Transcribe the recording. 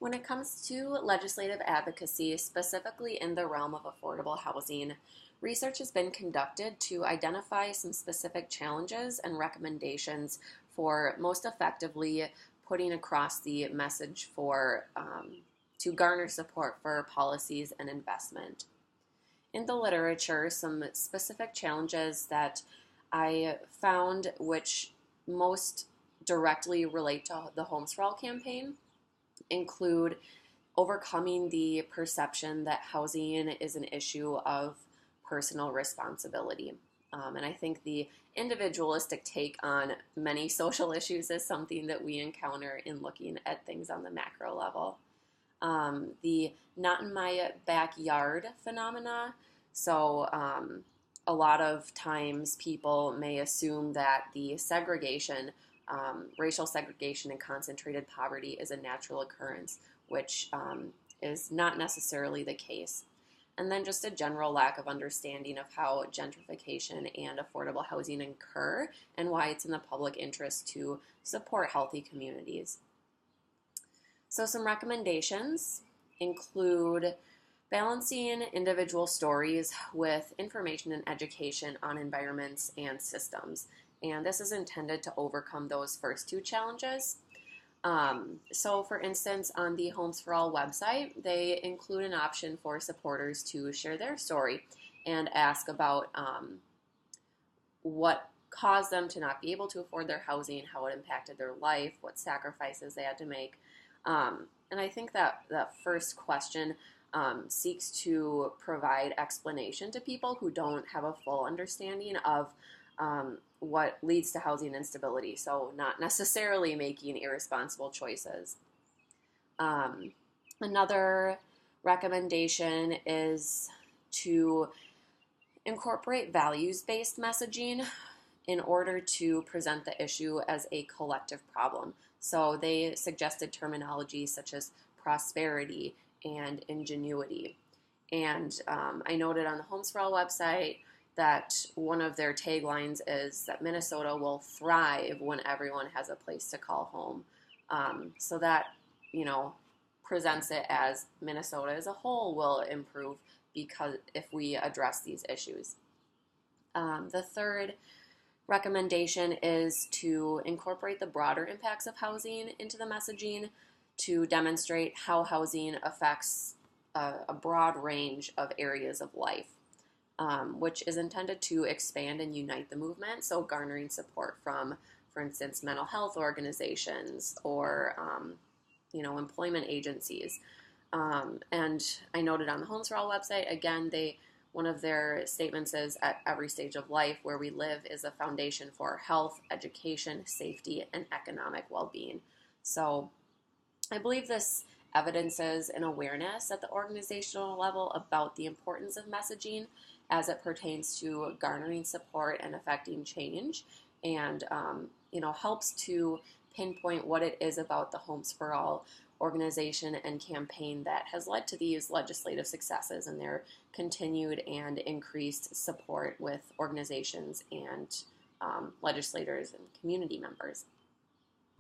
When it comes to legislative advocacy, specifically in the realm of affordable housing, research has been conducted to identify some specific challenges and recommendations for most effectively putting across the message to garner support for policies and investment. In the literature, some specific challenges that I found which most directly relate to the Homes for All campaign include overcoming the perception that housing is an issue of personal responsibility. And I think the individualistic take on many social issues is something that we encounter in looking at things on the macro level. The not in my backyard phenomena. So, a lot of times people may assume that the segregation, racial segregation and concentrated poverty is a natural occurrence, which is not necessarily the case. And then just a general lack of understanding of how gentrification and affordable housing occur and why it's in the public interest to support healthy communities. So some recommendations include balancing individual stories with information and education on environments and systems. And this is intended to overcome those first two challenges. So for instance, on the Homes for All website, they include an option for supporters to share their story and ask about what caused them to not be able to afford their housing, how it impacted their life, what sacrifices they had to make. And I think that that first question seeks to provide explanation to people who don't have a full understanding of what leads to housing instability. So not necessarily making irresponsible choices. Another recommendation is to incorporate values-based messaging in order to present the issue as a collective problem. So they suggested terminology such as prosperity and ingenuity. And I noted on the Homes for All website that one of their taglines is that Minnesota will thrive when everyone has a place to call home. So that, presents it as Minnesota as a whole will improve because if we address these issues. The third recommendation is to incorporate the broader impacts of housing into the messaging to demonstrate how housing affects a broad range of areas of life. Which is intended to expand and unite the movement, so garnering support from, for instance, mental health organizations or, employment agencies. And I noted on the Homes for All website, again, one of their statements is, at every stage of life where we live is a foundation for health, education, safety, and economic well-being. So I believe this evidences an awareness at the organizational level about the importance of messaging as it pertains to garnering support and affecting change, and helps to pinpoint what it is about the Homes for All organization and campaign that has led to these legislative successes and their continued and increased support with organizations and legislators and community members.